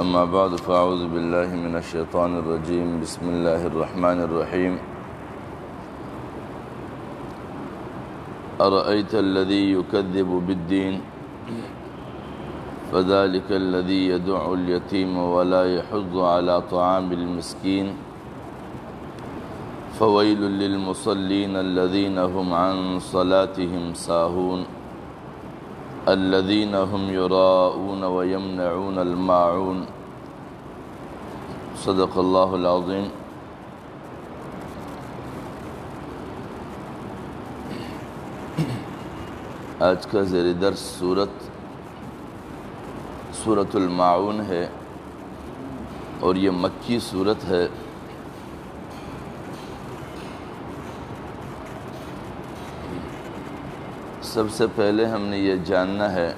أما بعد فأعوذ بالله من الشيطان الرجيم بسم الله الرحمن الرحيم أرأيت الذي يكذب بالدين فذلك الذي يدع اليتيم ولا يحض على طعام المسكين فويل للمصلين الذين هم عن صلاتهم ساهون الذين هم يراءون ويمنعون الماعون صدق الله العظيم۔ آج کا زیر درس سورۃ الماعون ہے اور یہ مکی سورت ہے۔ سب سے پہلے ہم نے یہ جاننا ہے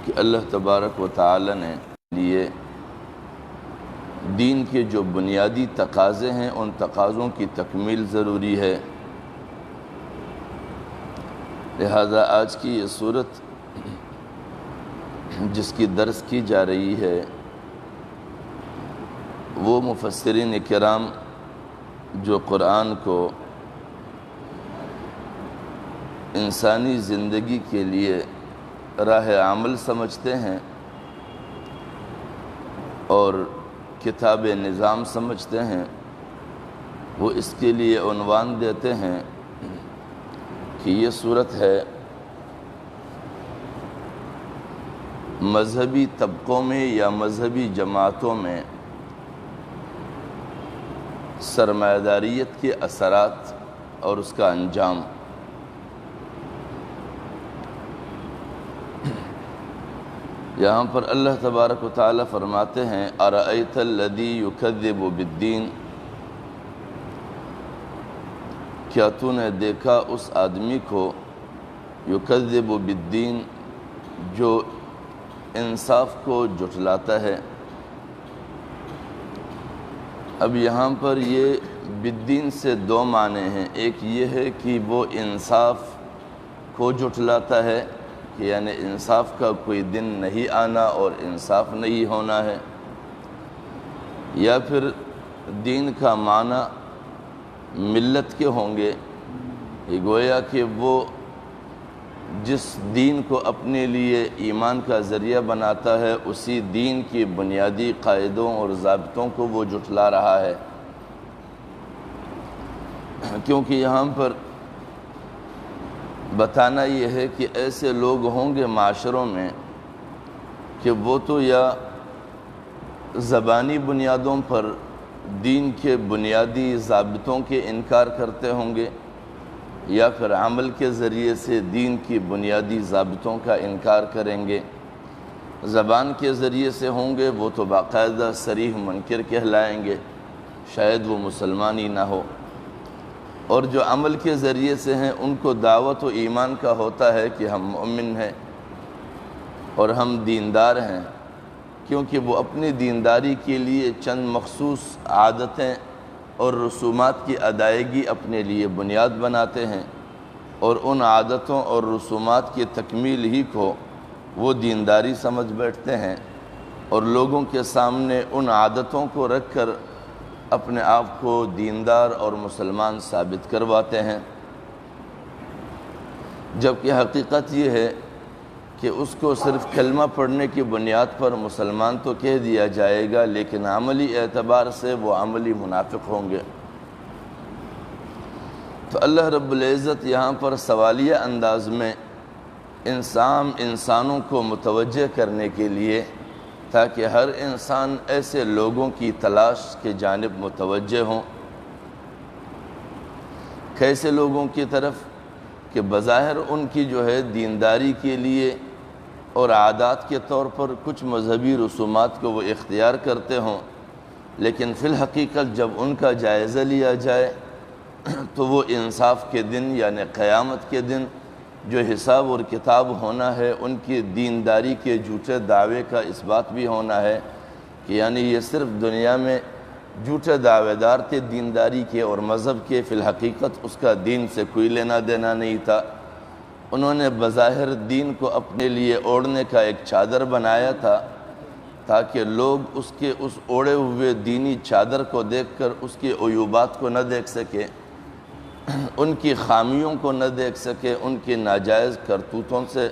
کہ اللہ تبارک و تعالی نے لیے دین کے جو بنیادی تقاضے ہیں ان تقاضوں کی تکمیل ضروری ہے، لہذا آج کی یہ صورت جس کی درس کی جا رہی ہے وہ مفسرین کرام جو قرآن کو انسانی زندگی کے لیے راہ عمل سمجھتے ہیں اور کتاب نظام سمجھتے ہیں، وہ اس کے لیے عنوان دیتے ہیں کہ یہ صورت ہے مذہبی طبقوں میں یا مذہبی جماعتوں میں سرمایہ داریت کے اثرات اور اس کا انجام۔ یہاں پر اللہ تبارک و تعالی فرماتے ہیں ارأیت الذی یکذب بالدین، کیا تو نے دیکھا اس آدمی کو یکذب بالدین جو انصاف کو جھٹلاتا ہے۔ اب یہاں پر یہ بالدین سے دو معنی ہیں، ایک یہ ہے کہ وہ انصاف کو جھٹلاتا ہے کہ یعنی انصاف کا کوئی دن نہیں آنا اور انصاف نہیں ہونا ہے، یا پھر دین کا معنی ملت کے ہوں گے، یہ گویا کہ وہ جس دین کو اپنے لیے ایمان کا ذریعہ بناتا ہے اسی دین کی بنیادی قاعدوں اور ضابطوں کو وہ جھٹلا رہا ہے، کیونکہ یہاں پر بتانا یہ ہے کہ ایسے لوگ ہوں گے معاشروں میں کہ وہ تو یا زبانی بنیادوں پر دین کے بنیادی ضابطوں کے انکار کرتے ہوں گے، یا پھر عمل کے ذریعے سے دین کی بنیادی ضابطوں کا انکار کریں گے۔ زبان کے ذریعے سے ہوں گے وہ تو باقاعدہ صریح منکر کہلائیں گے، شاید وہ مسلمان ہی نہ ہو، اور جو عمل کے ذریعے سے ہیں ان کو دعوت و ایمان کا ہوتا ہے کہ ہم مومن ہیں اور ہم دیندار ہیں، کیونکہ وہ اپنی دینداری کے لیے چند مخصوص عادتیں اور رسومات کی ادائیگی اپنے لیے بنیاد بناتے ہیں، اور ان عادتوں اور رسومات کی تکمیل ہی کو وہ دینداری سمجھ بیٹھتے ہیں، اور لوگوں کے سامنے ان عادتوں کو رکھ کر اپنے آپ کو دیندار اور مسلمان ثابت کرواتے ہیں، جبکہ حقیقت یہ ہے کہ اس کو صرف کلمہ پڑھنے کی بنیاد پر مسلمان تو کہہ دیا جائے گا، لیکن عملی اعتبار سے وہ عملی منافق ہوں گے۔ تو اللہ رب العزت یہاں پر سوالیہ انداز میں انسانوں کو متوجہ کرنے کے لیے تاکہ ہر انسان ایسے لوگوں کی تلاش کے جانب متوجہ ہوں۔ کیسے لوگوں کی طرف کہ بظاہر ان کی جو ہے دینداری کے لیے اور عادات کے طور پر کچھ مذہبی رسومات کو وہ اختیار کرتے ہوں، لیکن فی الحقیقت جب ان کا جائزہ لیا جائے تو وہ انصاف کے دن یعنی قیامت کے دن جو حساب اور کتاب ہونا ہے ان کی دینداری کے جھوٹے دعوے کا اس بات بھی ہونا ہے کہ یعنی یہ صرف دنیا میں جھوٹے دعوے دار تھے دینداری کے اور مذہب کے، فی الحقیقت اس کا دین سے کوئی لینا دینا نہیں تھا۔ انہوں نے بظاہر دین کو اپنے لیے اوڑھنے کا ایک چادر بنایا تھا، تاکہ لوگ اس کے اس اوڑے ہوئے دینی چادر کو دیکھ کر اس کی عیوبات کو نہ دیکھ سکے، ان کی خامیوں کو نہ دیکھ سکے، ان کے ناجائز کرتوتوں سے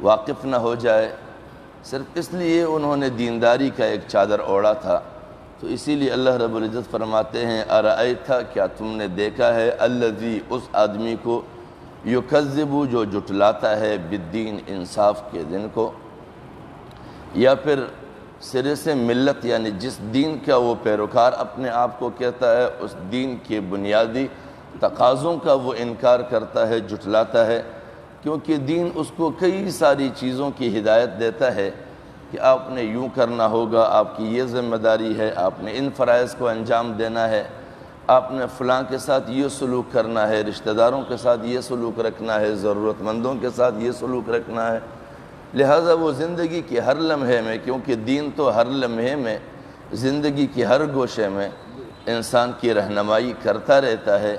واقف نہ ہو جائے۔ صرف اس لیے انہوں نے دینداری کا ایک چادر اوڑھا تھا۔ تو اسی لیے اللہ رب العزت فرماتے ہیں ارأیت، کیا تم نے دیکھا ہے الذی، اس آدمی کو، یکذب، جو جھٹلاتا ہے، بالدین، انصاف کے دن کو، یا پھر سرے سے ملت یعنی جس دین کا وہ پیروکار اپنے آپ کو کہتا ہے اس دین کے بنیادی تقاضوں کا وہ انکار کرتا ہے، جھٹلاتا ہے، کیونکہ دین اس کو کئی ساری چیزوں کی ہدایت دیتا ہے کہ آپ نے یوں کرنا ہوگا، آپ کی یہ ذمہ داری ہے، آپ نے ان فرائض کو انجام دینا ہے، آپ نے فلاں کے ساتھ یہ سلوک کرنا ہے، رشتہ داروں کے ساتھ یہ سلوک رکھنا ہے، ضرورت مندوں کے ساتھ یہ سلوک رکھنا ہے۔ لہٰذا وہ زندگی کے ہر لمحے میں، کیونکہ دین تو ہر لمحے میں، زندگی کے ہر گوشے میں انسان کی رہنمائی کرتا رہتا ہے۔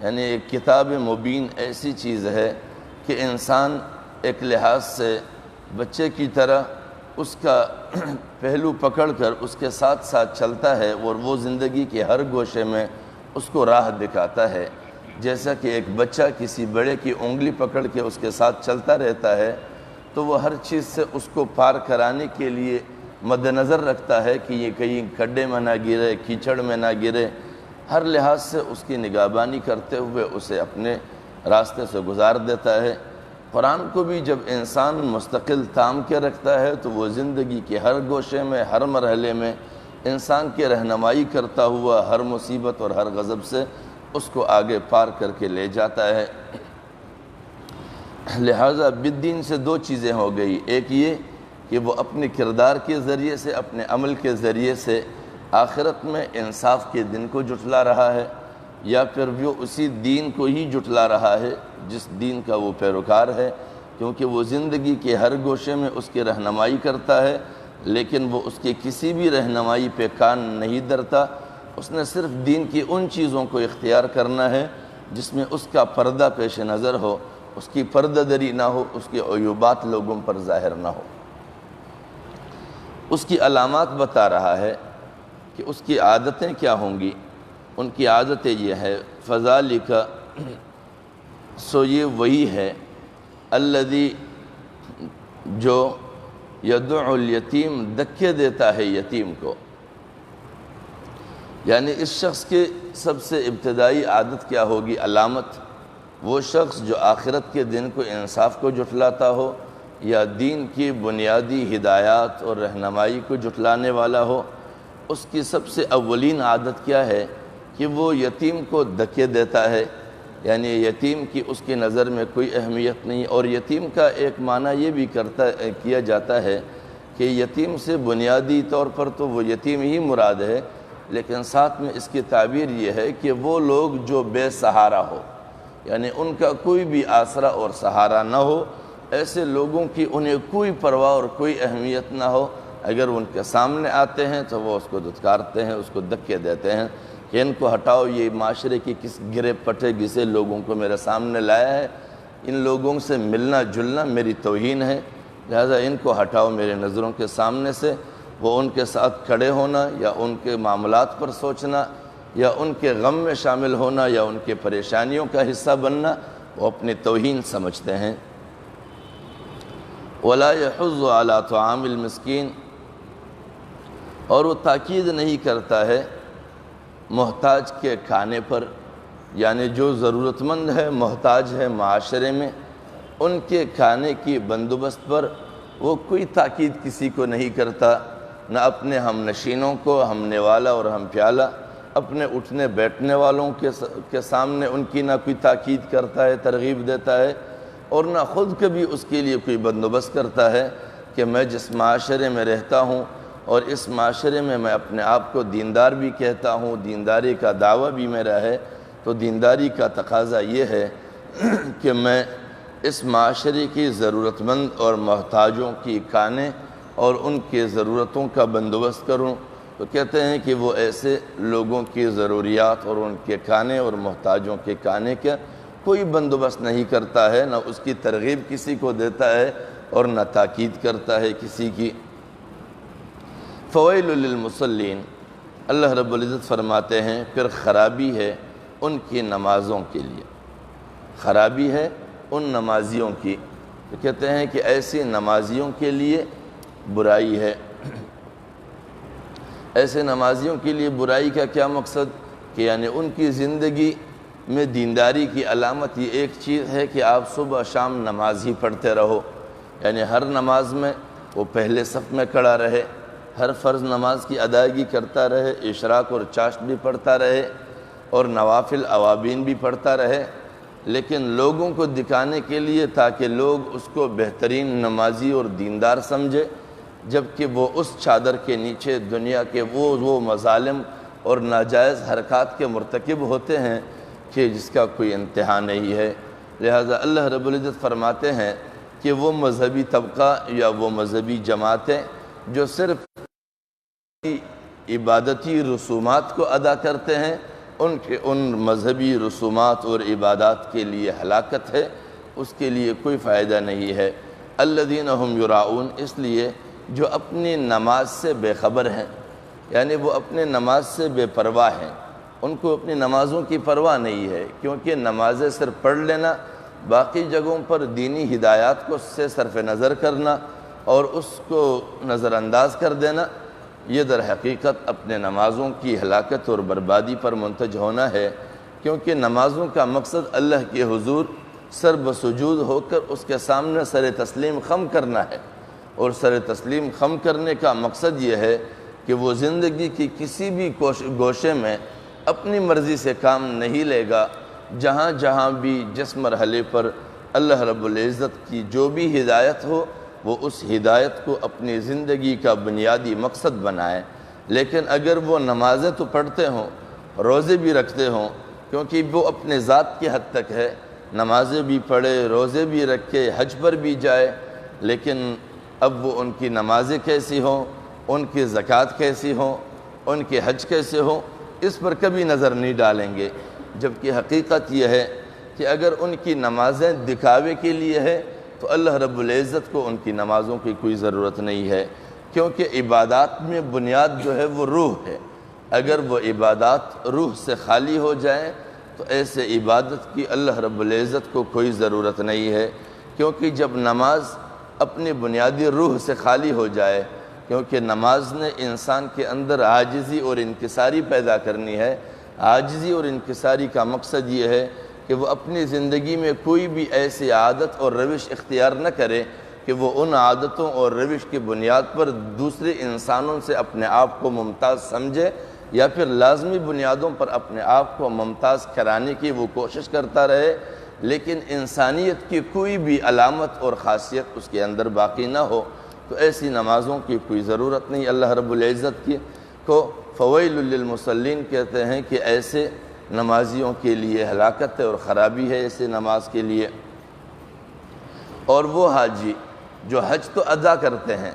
یعنی ایک کتاب مبین ایسی چیز ہے کہ انسان ایک لحاظ سے بچے کی طرح اس کا پہلو پکڑ کر اس کے ساتھ ساتھ چلتا ہے، اور وہ زندگی کے ہر گوشے میں اس کو راہ دکھاتا ہے۔ جیسا کہ ایک بچہ کسی بڑے کی انگلی پکڑ کے اس کے ساتھ چلتا رہتا ہے، تو وہ ہر چیز سے اس کو پار کرانے کے لیے مد نظر رکھتا ہے کہ یہ کہیں کھڈے میں نہ گرے، کیچڑ میں نہ گرے، ہر لحاظ سے اس کی نگہبانی کرتے ہوئے اسے اپنے راستے سے گزار دیتا ہے۔ قرآن کو بھی جب انسان مستقل تام کے رکھتا ہے تو وہ زندگی کے ہر گوشے میں، ہر مرحلے میں انسان کی رہنمائی کرتا ہوا ہر مصیبت اور ہر غضب سے اس کو آگے پار کر کے لے جاتا ہے۔ لہٰذا بالدین سے دو چیزیں ہو گئی، ایک یہ کہ وہ اپنے کردار کے ذریعے سے، اپنے عمل کے ذریعے سے آخرت میں انصاف کے دن کو جھٹلا رہا ہے، یا پھر وہ اسی دین کو ہی جھٹلا رہا ہے جس دین کا وہ پیروکار ہے، کیونکہ وہ زندگی کے ہر گوشے میں اس کی رہنمائی کرتا ہے، لیکن وہ اس کی کسی بھی رہنمائی پہ کان نہیں دھرتا۔ اس نے صرف دین کی ان چیزوں کو اختیار کرنا ہے جس میں اس کا پردہ پیش نظر ہو، اس کی پردہ دری نہ ہو، اس کی عیوبات لوگوں پر ظاہر نہ ہو۔ اس کی علامات بتا رہا ہے کہ اس کی عادتیں کیا ہوں گی۔ ان کی عادتیں یہ ہے، فذالک، سو یہ وہی ہے، الذی، جو یدعو الیتیم، دھکے دیتا ہے یتیم کو۔ یعنی اس شخص کے سب سے ابتدائی عادت کیا ہوگی، علامت، وہ شخص جو آخرت کے دن کو، انصاف کو جھٹلاتا ہو، یا دین کی بنیادی ہدایات اور رہنمائی کو جھٹلانے والا ہو، اس کی سب سے اولین عادت کیا ہے کہ وہ یتیم کو دھکے دیتا ہے۔ یعنی یتیم کی اس کی نظر میں کوئی اہمیت نہیں، اور یتیم کا ایک معنی یہ بھی کیا جاتا ہے کہ یتیم سے بنیادی طور پر تو وہ یتیم ہی مراد ہے، لیکن ساتھ میں اس کی تعبیر یہ ہے کہ وہ لوگ جو بے سہارا ہو، یعنی ان کا کوئی بھی آسرا اور سہارا نہ ہو، ایسے لوگوں کی انہیں کوئی پرواہ اور کوئی اہمیت نہ ہو، اگر ان کے سامنے آتے ہیں تو وہ اس کو دھتکارتے ہیں، اس کو دھکے دیتے ہیں کہ ان کو ہٹاؤ، یہ معاشرے کی کس گرے پٹے گھسے لوگوں کو میرے سامنے لایا ہے، ان لوگوں سے ملنا جلنا میری توہین ہے، لہذا ان کو ہٹاؤ میرے نظروں کے سامنے سے۔ وہ ان کے ساتھ کھڑے ہونا، یا ان کے معاملات پر سوچنا، یا ان کے غم میں شامل ہونا، یا ان کے پریشانیوں کا حصہ بننا، وہ اپنی توہین سمجھتے ہیں۔ وَلَا يَحُضُّ عَلَىٰ طَعَامِ الْمِسْكِينِ، اور وہ تاکید نہیں کرتا ہے محتاج کے کھانے پر، یعنی جو ضرورت مند ہے، محتاج ہے معاشرے میں، ان کے کھانے کی بندوبست پر وہ کوئی تاکید کسی کو نہیں کرتا، نہ اپنے ہم نشینوں کو، ہم نوالا اور ہم پیالہ، اپنے اٹھنے بیٹھنے والوں کے سامنے ان کی نہ کوئی تاکید کرتا ہے، ترغیب دیتا ہے، اور نہ خود کبھی اس کے لیے کوئی بندوبست کرتا ہے کہ میں جس معاشرے میں رہتا ہوں اور اس معاشرے میں میں اپنے آپ کو دیندار بھی کہتا ہوں، دینداری کا دعویٰ بھی میرا ہے، تو دینداری کا تقاضا یہ ہے کہ میں اس معاشرے کی ضرورت مند اور محتاجوں کی کھانے اور ان کے ضرورتوں کا بندوبست کروں۔ تو کہتے ہیں کہ وہ ایسے لوگوں کی ضروریات اور ان کے کھانے اور محتاجوں کے کھانے کا کوئی بندوبست نہیں کرتا ہے، نہ اس کی ترغیب کسی کو دیتا ہے اور نہ تاکید کرتا ہے کسی کی۔ فویل للمصلین، اللہ رب العزت فرماتے ہیں پھر خرابی ہے ان کی نمازوں کے لیے، خرابی ہے ان نمازیوں کی۔ تو کہتے ہیں کہ ایسی نمازیوں کے لیے برائی ہے۔ ایسے نمازیوں کے لیے برائی کا کیا مقصد؟ کہ یعنی ان کی زندگی میں دینداری کی علامت یہ ایک چیز ہے کہ آپ صبح شام نماز ہی پڑھتے رہو، یعنی ہر نماز میں وہ پہلے صف میں کھڑا رہے، ہر فرض نماز کی ادائیگی کرتا رہے، اشراق اور چاشت بھی پڑھتا رہے اور نوافل اوابین بھی پڑھتا رہے، لیکن لوگوں کو دکھانے کے لیے تاکہ لوگ اس کو بہترین نمازی اور دیندار سمجھے، جبکہ وہ اس چادر کے نیچے دنیا کے وہ مظالم اور ناجائز حرکات کے مرتکب ہوتے ہیں کہ جس کا کوئی انتہا نہیں ہے۔ لہذا اللہ رب العزت فرماتے ہیں کہ وہ مذہبی طبقہ یا وہ مذہبی جماعتیں جو صرف عبادتی رسومات کو ادا کرتے ہیں، ان مذہبی رسومات اور عبادات کے لیے ہلاکت ہے، اس کے لیے کوئی فائدہ نہیں ہے۔ الذین هم یراؤون، اس لیے جو اپنی نماز سے بے خبر ہیں، یعنی وہ اپنے نماز سے بے پرواہ ہیں، ان کو اپنی نمازوں کی پرواہ نہیں ہے، کیونکہ نمازیں صرف پڑھ لینا، باقی جگہوں پر دینی ہدایات کو سے صرف نظر کرنا اور اس کو نظر انداز کر دینا، یہ در حقیقت اپنے نمازوں کی ہلاکت اور بربادی پر منتج ہونا ہے، کیونکہ نمازوں کا مقصد اللہ کے حضور سر بسجود ہو کر اس کے سامنے سر تسلیم خم کرنا ہے، اور سر تسلیم خم کرنے کا مقصد یہ ہے کہ وہ زندگی کی کسی بھی گوشے میں اپنی مرضی سے کام نہیں لے گا، جہاں جہاں بھی جس مرحلے پر اللہ رب العزت کی جو بھی ہدایت ہو وہ اس ہدایت کو اپنی زندگی کا بنیادی مقصد بنائے۔ لیکن اگر وہ نمازیں تو پڑھتے ہوں، روزے بھی رکھتے ہوں، کیونکہ وہ اپنے ذات کی حد تک ہے، نمازیں بھی پڑھے، روزے بھی رکھے، حج پر بھی جائے، لیکن اب وہ ان کی نمازیں کیسی ہوں، ان کی زکوٰۃ کیسی ہوں، ان کے حج کیسے ہوں، اس پر کبھی نظر نہیں ڈالیں گے۔ جبکہ حقیقت یہ ہے کہ اگر ان کی نمازیں دکھاوے کے لیے ہے تو اللہ رب العزت کو ان کی نمازوں کی کوئی ضرورت نہیں ہے، کیونکہ عبادات میں بنیاد جو ہے وہ روح ہے۔ اگر وہ عبادات روح سے خالی ہو جائیں تو ایسے عبادت کی اللہ رب العزت کو کوئی ضرورت نہیں ہے، کیونکہ جب نماز اپنی بنیادی روح سے خالی ہو جائے، کیونکہ نماز نے انسان کے اندر عاجزی اور انکساری پیدا کرنی ہے۔ عاجزی اور انکساری کا مقصد یہ ہے کہ وہ اپنی زندگی میں کوئی بھی ایسی عادت اور روش اختیار نہ کرے کہ وہ ان عادتوں اور روش کی بنیاد پر دوسرے انسانوں سے اپنے آپ کو ممتاز سمجھے، یا پھر لازمی بنیادوں پر اپنے آپ کو ممتاز کرانے کی وہ کوشش کرتا رہے، لیکن انسانیت کی کوئی بھی علامت اور خاصیت اس کے اندر باقی نہ ہو، تو ایسی نمازوں کی کوئی ضرورت نہیں اللہ رب العزت کی کو۔ فویل للمصلین کہتے ہیں کہ ایسے نمازیوں کے لیے ہلاکت ہے اور خرابی ہے ایسے نماز کے لیے۔ اور وہ حاجی جو حج تو ادا کرتے ہیں،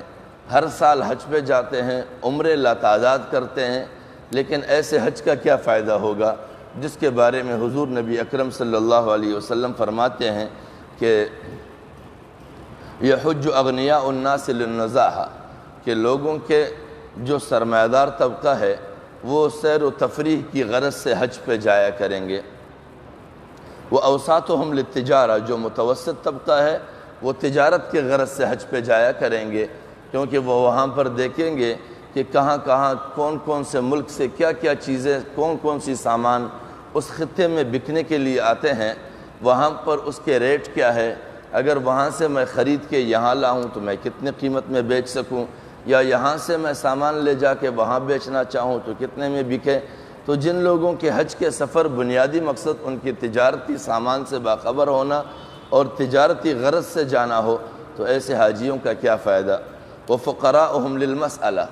ہر سال حج پہ جاتے ہیں، عمرے لاتعداد کرتے ہیں، لیکن ایسے حج کا کیا فائدہ ہوگا جس کے بارے میں حضور نبی اکرم صلی اللہ علیہ وسلم فرماتے ہیں کہ یحج اغنیاء الناس للنزاہہ، کہ لوگوں کے جو سرمایہ دار طبقہ ہے وہ سیر و تفریح کی غرض سے حج پہ جایا کریں گے۔ وہ اوساطہم للتجارہ، جو متوسط طبقہ ہے وہ تجارت کی غرض سے حج پہ جایا کریں گے، کیونکہ وہ وہاں پر دیکھیں گے کہ کہاں کہاں کون کون سے ملک سے کیا کیا چیزیں، کون کون سی سامان اس خطے میں بکنے کے لیے آتے ہیں، وہاں پر اس کے ریٹ کیا ہے، اگر وہاں سے میں خرید کے یہاں لاؤں تو میں کتنے قیمت میں بیچ سکوں، یا یہاں سے میں سامان لے جا کے وہاں بیچنا چاہوں تو کتنے میں بکے۔ تو جن لوگوں کے حج کے سفر بنیادی مقصد ان کی تجارتی سامان سے باخبر ہونا اور تجارتی غرض سے جانا ہو، تو ایسے حاجیوں کا کیا فائدہ۔ وفقراءہم للمسألہ،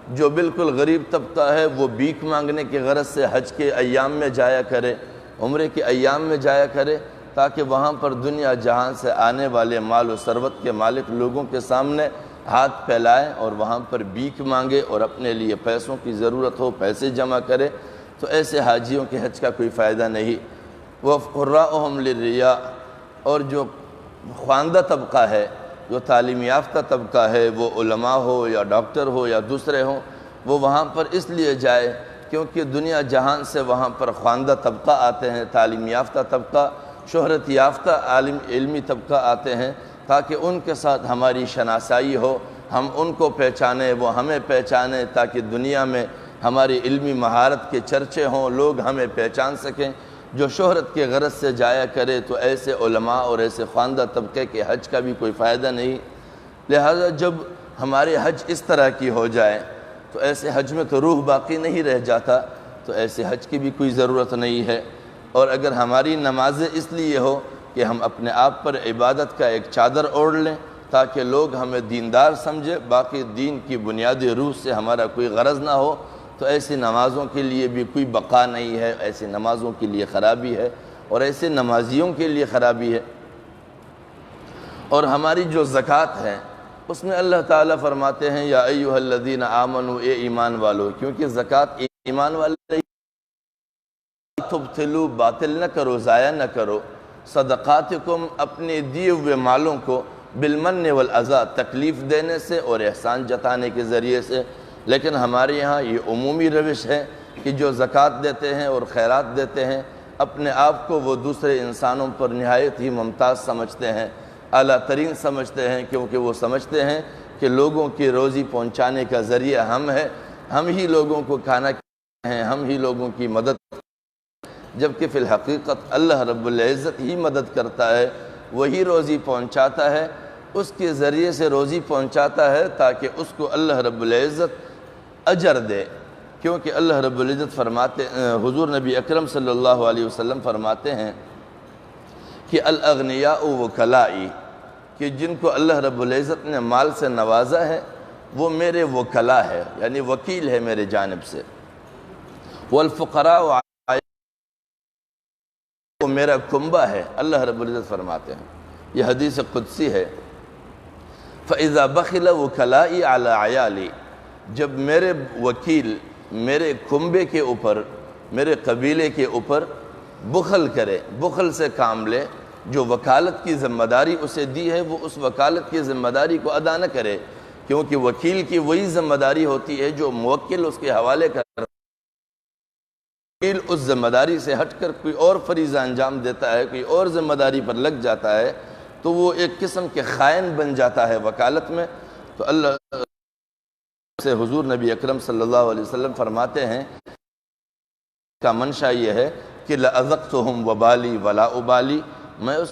جو بالکل غریب طبقہ ہے وہ بھیک مانگنے کی غرض سے حج کے ایام میں جایا کرے، عمرے کے ایام میں جایا کرے، تاکہ وہاں پر دنیا جہاں سے آنے والے مال و ثروت کے مالک لوگوں کے سامنے ہاتھ پھیلائے اور وہاں پر بھیک مانگے اور اپنے لیے پیسوں کی ضرورت ہو پیسے جمع کرے، تو ایسے حاجیوں کے حج کا کوئی فائدہ نہیں۔ وَقُرَّاءُهُمْ لِلرِّيَاءِ، اور جو خواندہ طبقہ ہے، جو تعلیم یافتہ طبقہ ہے، وہ علماء ہو یا ڈاکٹر ہو یا دوسرے ہوں، وہ وہاں پر اس لیے جائے کیونکہ دنیا جہان سے وہاں پر خواندہ طبقہ آتے ہیں، تعلیم یافتہ طبقہ، شہرت یافتہ علمی طبقہ آتے ہیں، تاکہ ان کے ساتھ ہماری شناسائی ہو، ہم ان کو پہچانیں، وہ ہمیں پہچانیں، تاکہ دنیا میں ہماری علمی مہارت کے چرچے ہوں، لوگ ہمیں پہچان سکیں۔ جو شہرت کے غرض سے جایا کرے تو ایسے علماء اور ایسے خواندہ طبقے کے حج کا بھی کوئی فائدہ نہیں۔ لہذا جب ہمارے حج اس طرح کی ہو جائے تو ایسے حج میں تو روح باقی نہیں رہ جاتا، تو ایسے حج کی بھی کوئی ضرورت نہیں ہے۔ اور اگر ہماری نمازیں اس لیے ہو کہ ہم اپنے آپ پر عبادت کا ایک چادر اوڑھ لیں تاکہ لوگ ہمیں دیندار سمجھے، باقی دین کی بنیادی روح سے ہمارا کوئی غرض نہ ہو، تو ایسی نمازوں کے لیے بھی کوئی بقا نہیں ہے، ایسی نمازوں کے لیے خرابی ہے اور ایسے نمازیوں کے لیے خرابی ہے۔ اور ہماری جو زکوٰۃ ہے اس میں اللہ تعالیٰ فرماتے ہیں یا ایھا الذین آمنوا، اے ایمان والو، کیونکہ زکوٰۃ ایمان والے، تبطلوا، باطل نہ کرو، ضائع نہ کرو، صدقاتکم، اپنے دیے ہوئے مالوں کو، بالمن والاذی، تکلیف دینے سے اور احسان جتانے کے ذریعے سے۔ لیکن ہمارے یہاں یہ عمومی روش ہے کہ جو زکوٰۃ دیتے ہیں اور خیرات دیتے ہیں، اپنے آپ کو وہ دوسرے انسانوں پر نہایت ہی ممتاز سمجھتے ہیں، اعلیٰ ترین سمجھتے ہیں، کیونکہ وہ سمجھتے ہیں کہ لوگوں کی روزی پہنچانے کا ذریعہ ہم ہیں، ہم ہی لوگوں کو کھانا کھلاتے ہیں، ہم ہی لوگوں کی مدد، جبکہ فی الحقیقت اللہ رب العزت ہی مدد کرتا ہے، وہی روزی پہنچاتا ہے، اس کے ذریعے سے روزی پہنچاتا ہے تاکہ اس کو اللہ رب العزت اجر دے۔ کیونکہ اللہ رب العزت فرماتے، حضور نبی اکرم صلی اللہ علیہ وسلم فرماتے ہیں کہ الاغنیاء وکلائی، کہ جن کو اللہ رب العزت نے مال سے نوازا ہے وہ میرے وکلا ہے، یعنی وکیل ہے میرے جانب سے، والفقراء وہ میرا کنبہ ہے، اللہ رب العزت فرماتے ہیں، یہ حدیث قدسی ہے۔ فَإِذَا بَخِلَ وَكَلَائِي عَلَىٰ عَيَالِي، جب میرے وکیل میرے کنبے کے اوپر، میرے قبیلے کے اوپر بخل کرے، بخل سے کام لے، جو وکالت کی ذمہ داری اسے دی ہے وہ اس وکالت کی ذمہ داری کو ادا نہ کرے، کیونکہ وکیل کی وہی ذمہ داری ہوتی ہے جو موکل اس کے حوالے کر، وکیل اس ذمہ داری سے ہٹ کر کوئی اور فریضہ انجام دیتا ہے، کوئی اور ذمہ داری پر لگ جاتا ہے، تو وہ ایک قسم کے خائن بن جاتا ہے وکالت میں۔ تو اللہ سے حضور نبی اکرم صلی اللہ علیہ وسلم فرماتے ہیں کا منشا یہ ہے کہ لَأَذَقْتُهُمْ وَبَالِي وَلَا أُبَالِي، میں اس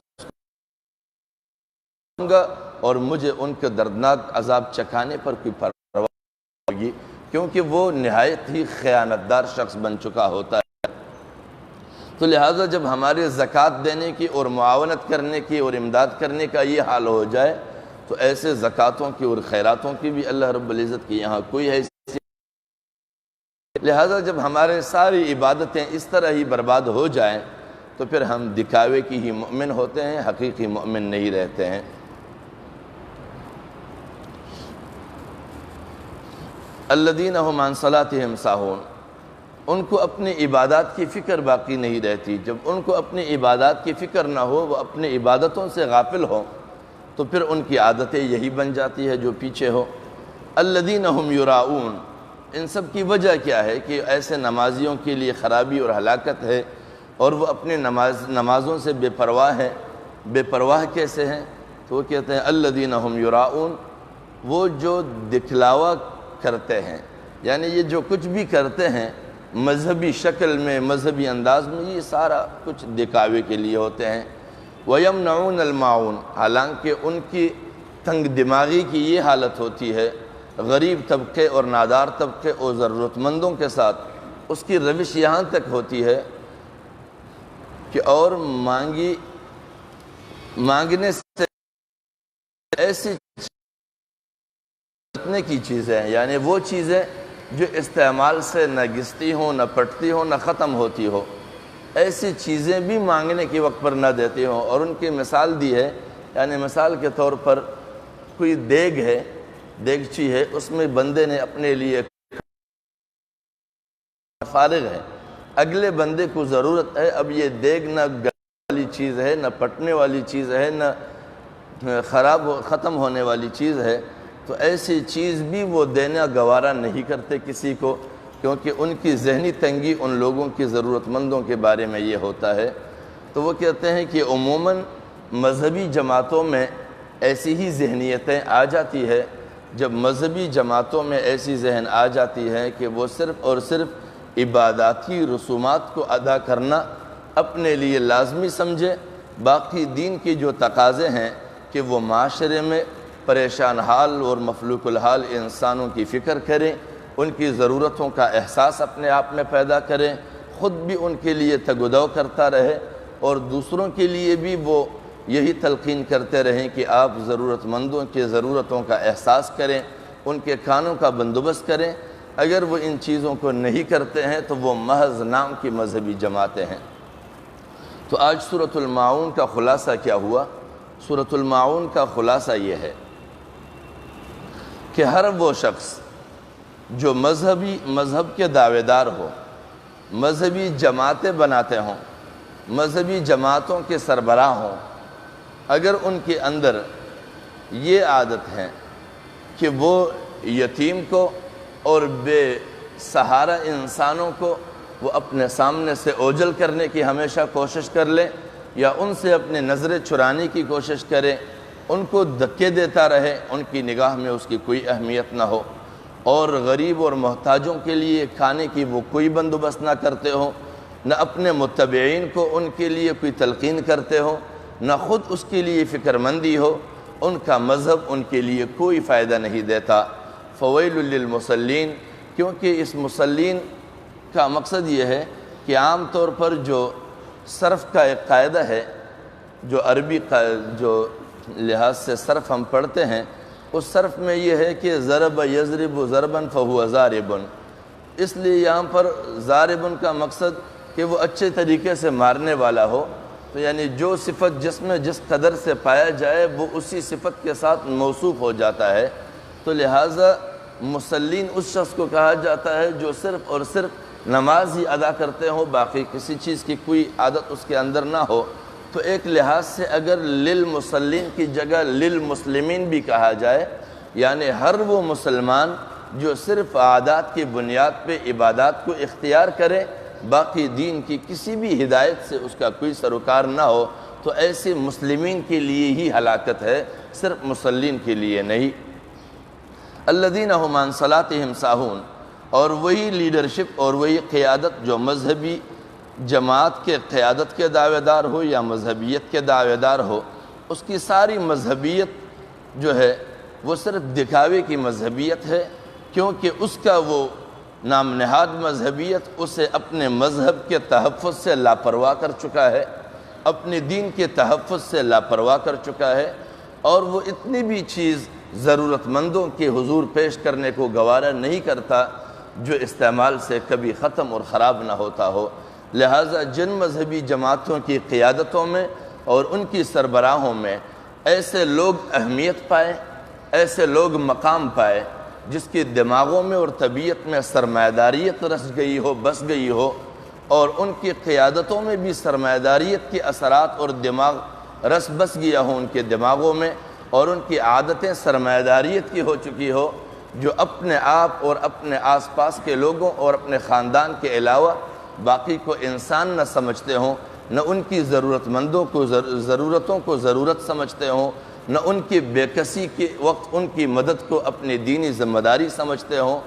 کو گا اور مجھے ان کے دردناک عذاب چکھانے پر کوئی پرواہ نہیں ہوگی، کیونکہ وہ نہایت ہی خیانتدار شخص بن چکا ہوتا ہے۔ تو لہٰذا جب ہمارے زکوٰۃ دینے کی اور معاونت کرنے کی اور امداد کرنے کا یہ حال ہو جائے تو ایسے زکوٰۃوں کی اور خیراتوں کی بھی اللہ رب العزت کی یہاں کوئی حیثیت۔ لہٰذا جب ہمارے ساری عبادتیں اس طرح ہی برباد ہو جائیں تو پھر ہم دکھاوے کی ہی مؤمن ہوتے ہیں، حقیقی مؤمن نہیں رہتے ہیں۔ الذین هم عن صلاتهم ساہون، ان کو اپنی عبادات کی فکر باقی نہیں رہتی۔ جب ان کو اپنی عبادات کی فکر نہ ہو، وہ اپنی عبادتوں سے غافل ہو، تو پھر ان کی عادتیں یہی بن جاتی ہے جو پیچھے ہو۔ الذین هم یراؤون، ان سب کی وجہ کیا ہے کہ ایسے نمازیوں کے لیے خرابی اور ہلاکت ہے، اور وہ اپنے نمازوں سے بے پرواہ ہیں۔ بے پرواہ کیسے ہیں؟ تو وہ کہتے ہیں الذین هم یراؤون، وہ جو دکھلاوا کرتے ہیں، یعنی یہ جو کچھ بھی کرتے ہیں مذہبی شکل میں، مذہبی انداز میں، یہ سارا کچھ دکھاوے کے لیے ہوتے ہیں۔ وَيَمْنَعُونَ الْمَاعُونَ، حالانکہ ان کی تنگ دماغی کی یہ حالت ہوتی ہے، غریب طبقے اور نادار طبقے اور ضرورت مندوں کے ساتھ اس کی روش یہاں تک ہوتی ہے کہ اور مانگنے سے ایسی بچنے کی چیزیں، یعنی وہ چیزیں جو استعمال سے نہ گھستی ہوں، نہ پٹتی ہوں، نہ ختم ہوتی ہو، ایسی چیزیں بھی مانگنے کے وقت پر نہ دیتی ہوں۔ اور ان کی مثال دی ہے، یعنی مثال کے طور پر کوئی دیگ ہے، دیگچی ہے، اس میں بندے نے اپنے لیے فارغ ہے، اگلے بندے کو ضرورت ہے، اب یہ دیگ نہ گلنے والی چیز ہے، نہ پٹنے والی چیز ہے، نہ ختم ہونے والی چیز ہے، تو ایسی چیز بھی وہ دینا گوارا نہیں کرتے کسی کو، کیونکہ ان کی ذہنی تنگی ان لوگوں کی ضرورت مندوں کے بارے میں یہ ہوتا ہے۔ تو وہ کہتے ہیں کہ عموماً مذہبی جماعتوں میں ایسی ہی ذہنیتیں آ جاتی ہے۔ جب مذہبی جماعتوں میں ایسی ذہن آ جاتی ہے کہ وہ صرف اور صرف عباداتی رسومات کو ادا کرنا اپنے لیے لازمی سمجھے، باقی دین کی جو تقاضے ہیں کہ وہ معاشرے میں پریشان حال اور مفلوق الحال انسانوں کی فکر کریں، ان کی ضرورتوں کا احساس اپنے آپ میں پیدا کریں، خود بھی ان کے لیے تگ و دو کرتا رہے اور دوسروں کے لیے بھی وہ یہی تلقین کرتے رہیں کہ آپ ضرورت مندوں کے ضرورتوں کا احساس کریں، ان کے کھانوں کا بندوبست کریں۔ اگر وہ ان چیزوں کو نہیں کرتے ہیں تو وہ محض نام کی مذہبی جماعتیں ہیں۔ تو آج سورۃ الماعون کا خلاصہ کیا ہوا؟ سورۃ الماعون کا خلاصہ یہ ہے کہ ہر وہ شخص جو مذہب کے دعوے دار ہو، مذہبی جماعتیں بناتے ہوں، مذہبی جماعتوں کے سربراہ ہوں، اگر ان کے اندر یہ عادت ہے کہ وہ یتیم کو اور بے سہارا انسانوں کو وہ اپنے سامنے سے اوجھل کرنے کی ہمیشہ کوشش کر لے یا ان سے اپنے نظریں چرانے کی کوشش کرے، ان کو دھکے دیتا رہے، ان کی نگاہ میں اس کی کوئی اہمیت نہ ہو، اور غریب اور محتاجوں کے لیے کھانے کی وہ کوئی بندوبست نہ کرتے ہو، نہ اپنے متبعین کو ان کے لیے کوئی تلقین کرتے ہو، نہ خود اس کے لیے فکر مندی ہو، ان کا مذہب ان کے لیے کوئی فائدہ نہیں دیتا۔ فویل للمصلین، کیونکہ اس مصلین کا مقصد یہ ہے کہ عام طور پر جو صرف کا ایک قاعدہ ہے، جو عربی جو لحاظ سے صرف ہم پڑھتے ہیں، اس صرف میں یہ ہے کہ ضرب یضرب ضربا فہو ضارب، اس لیے یہاں پر ضارب کا مقصد کہ وہ اچھے طریقے سے مارنے والا ہو، تو یعنی جو صفت جس میں جس قدر سے پایا جائے وہ اسی صفت کے ساتھ موصوف ہو جاتا ہے۔ تو لہٰذا مصلین اس شخص کو کہا جاتا ہے جو صرف اور صرف نماز ہی ادا کرتے ہوں، باقی کسی چیز کی کوئی عادت اس کے اندر نہ ہو۔ تو ایک لحاظ سے اگر للمصلین کی جگہ للمسلمین بھی کہا جائے، یعنی ہر وہ مسلمان جو صرف عادات کی بنیاد پہ عبادات کو اختیار کرے، باقی دین کی کسی بھی ہدایت سے اس کا کوئی سروکار نہ ہو، تو ایسے مسلمین کے لیے ہی ہلاکت ہے، صرف مصلین کے لیے نہیں۔ الذین هم عن صلاتهم ساہون، اور وہی لیڈرشپ اور وہی قیادت جو مذہبی جماعت کے قیادت کے دعوے دار ہو یا مذہبیت کے دعوے دار ہو، اس کی ساری مذہبیت جو ہے وہ صرف دکھاوے کی مذہبیت ہے، کیونکہ اس کا وہ نام نہاد مذہبیت اسے اپنے مذہب کے تحفظ سے لاپرواہ کر چکا ہے، اپنے دین کے تحفظ سے لاپرواہ کر چکا ہے، اور وہ اتنی بھی چیز ضرورت مندوں کے حضور پیش کرنے کو گوارا نہیں کرتا جو استعمال سے کبھی ختم اور خراب نہ ہوتا ہو۔ لہٰذا جن مذہبی جماعتوں کی قیادتوں میں اور ان کی سربراہوں میں ایسے لوگ اہمیت پائے، ایسے لوگ مقام پائے جس کی دماغوں میں اور طبیعت میں سرمایہ داریت رس گئی ہو، بس گئی ہو، اور ان کی قیادتوں میں بھی سرمایہ داریت کے اثرات اور دماغ رس بس گیا ہو ان کے دماغوں میں، اور ان کی عادتیں سرمایہ داریت کی ہو چکی ہو، جو اپنے آپ اور اپنے آس پاس کے لوگوں اور اپنے خاندان کے علاوہ باقی کو انسان نہ سمجھتے ہوں، نہ ان کی ضرورت مندوں کو ضرورتوں کو ضرورت سمجھتے ہوں، نہ ان کی بے کسی کے وقت ان کی مدد کو اپنی دینی ذمہ داری سمجھتے ہوں،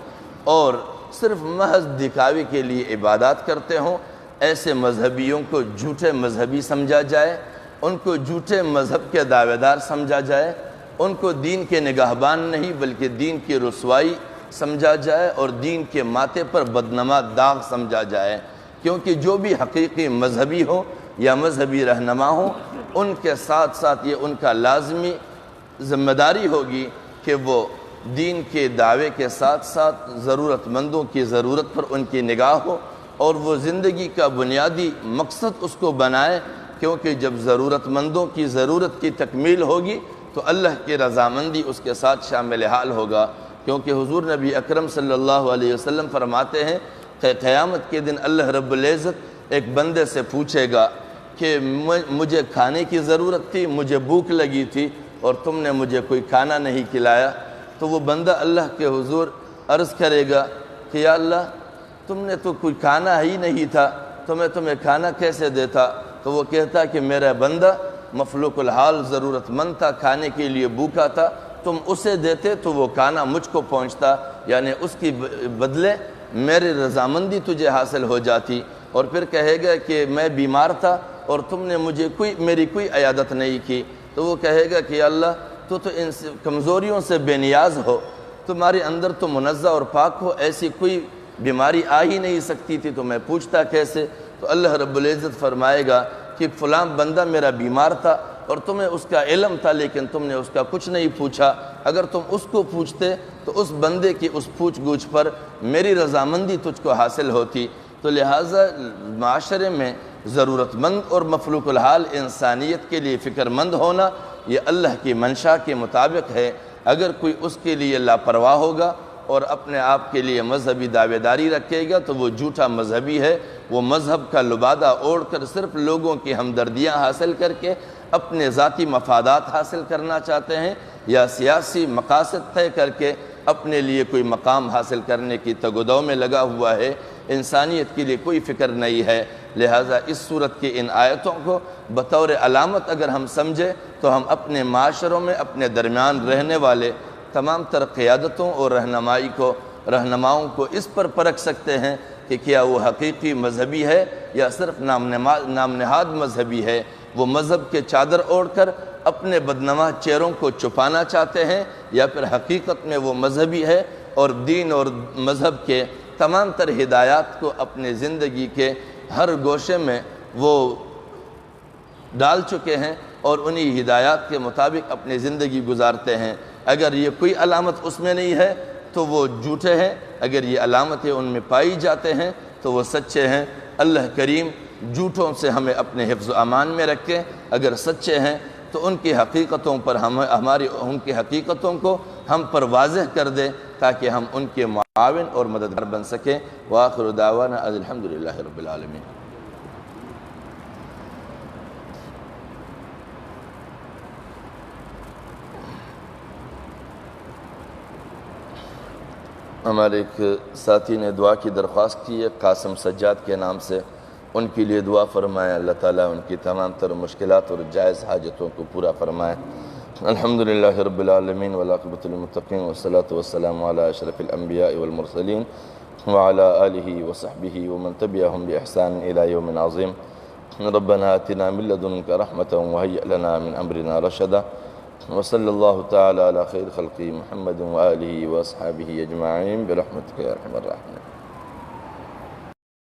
اور صرف محض دکھاوے کے لیے عبادات کرتے ہوں، ایسے مذہبیوں کو جھوٹے مذہبی سمجھا جائے، ان کو جھوٹے مذہب کے دعوے دار سمجھا جائے، ان کو دین کے نگہبان نہیں بلکہ دین کی رسوائی سمجھا جائے، اور دین کے ماتھے پر بدنما داغ سمجھا جائے، کیونکہ جو بھی حقیقی مذہبی ہو یا مذہبی رہنما ہو، ان کے ساتھ ساتھ یہ ان کا لازمی ذمہ داری ہوگی کہ وہ دین کے دعوے کے ساتھ ساتھ ضرورت مندوں کی ضرورت پر ان کی نگاہ ہو، اور وہ زندگی کا بنیادی مقصد اس کو بنائے، کیونکہ جب ضرورت مندوں کی ضرورت کی تکمیل ہوگی تو اللہ کی رضامندی اس کے ساتھ شامل حال ہوگا، کیونکہ حضور نبی اکرم صلی اللہ علیہ وسلم فرماتے ہیں کہ قیامت کے دن اللہ رب العزت ایک بندے سے پوچھے گا کہ مجھے کھانے کی ضرورت تھی، مجھے بھوک لگی تھی اور تم نے مجھے کوئی کھانا نہیں کھلایا، تو وہ بندہ اللہ کے حضور عرض کرے گا کہ یا اللہ تم نے تو کوئی کھانا ہی نہیں تھا، تو میں تمہیں کھانا کیسے دیتا؟ تو وہ کہتا کہ میرا بندہ مفلوق الحال ضرورت مند تھا، کھانے کے لیے بھوکا تھا، تم اسے دیتے تو وہ کھانا مجھ کو پہنچتا، یعنی اس کی بدلے میری رضامندی تجھے حاصل ہو جاتی۔ اور پھر کہے گا کہ میں بیمار تھا اور تم نے میری کوئی عیادت نہیں کی، تو وہ کہے گا کہ اللہ تو ان کمزوریوں سے بے نیاز ہو، تمہارے اندر تو منزہ اور پاک ہو، ایسی کوئی بیماری آ ہی نہیں سکتی تھی، تو میں پوچھتا کیسے؟ تو اللہ رب العزت فرمائے گا کہ فلاں بندہ میرا بیمار تھا اور تمہیں اس کا علم تھا، لیکن تم نے اس کا کچھ نہیں پوچھا، اگر تم اس کو پوچھتے تو اس بندے کی اس پوچھ گچھ پر میری رضامندی تجھ کو حاصل ہوتی۔ تو لہٰذا معاشرے میں ضرورت مند اور مفلوق الحال انسانیت کے لیے فکر مند ہونا یہ اللہ کی منشا کے مطابق ہے۔ اگر کوئی اس کے لیے لاپرواہ ہوگا اور اپنے آپ کے لیے مذہبی دعوے داری رکھے گا تو وہ جھوٹا مذہبی ہے، وہ مذہب کا لبادہ اوڑھ کر صرف لوگوں کی ہمدردیاں حاصل کر کے اپنے ذاتی مفادات حاصل کرنا چاہتے ہیں، یا سیاسی مقاصد طے کر کے اپنے لیے کوئی مقام حاصل کرنے کی تگودو میں لگا ہوا ہے، انسانیت کے لیے کوئی فکر نہیں ہے۔ لہٰذا اس صورت کی ان آیتوں کو بطور علامت اگر ہم سمجھیں تو ہم اپنے معاشروں میں اپنے درمیان رہنے والے تمام تر قیادتوں اور رہنماؤں کو اس پر پرکھ سکتے ہیں کہ کیا وہ حقیقی مذہبی ہے یا صرف نام نہاد مذہبی ہے، وہ مذہب کے چادر اوڑھ کر اپنے بدنما چہروں کو چھپانا چاہتے ہیں، یا پھر حقیقت میں وہ مذہبی ہے اور دین اور مذہب کے تمام تر ہدایات کو اپنے زندگی کے ہر گوشے میں وہ ڈال چکے ہیں اور انہی ہدایات کے مطابق اپنی زندگی گزارتے ہیں۔ اگر یہ کوئی علامت اس میں نہیں ہے تو وہ جھوٹے ہیں، اگر یہ علامتیں ان میں پائی جاتے ہیں تو وہ سچے ہیں۔ اللہ کریم جھوٹوں سے ہمیں اپنے حفظ و امان میں رکھے، اگر سچے ہیں تو ان کی حقیقتوں پر ان کی حقیقتوں کو ہم پر واضح کر دے تاکہ ہم ان کے معاون اور مددگار بن سکیں۔ وآخر دعوانا الحمدللہ رب العالمین۔ ہمارے ایک ساتھی نے دعا کی درخواست کی ہے قاسم سجاد کے نام سے، ان کے لیے دعا فرمائیں، اللہ تعالیٰ ان کی تمام تر مشکلات اور جائز حاجتوں کو پورا فرمائیں۔ الحمدللہ رب العالمین والعاقبۃ للمتقین والصلاة والسلام علی اشرف الانبیاء والمرسلین وعلی آلہ وصحبہ ومن تبعہم بإحسان الی یوم عظیم۔ ربنا آتنا من لدنک رحمة وهیئ لنا من امرنا رشدا، وصلی اللہ تعالی علی خیر خلقی محمد وآلہ واصحابہ اجمعین برحمتک یا ارحم الراحمین۔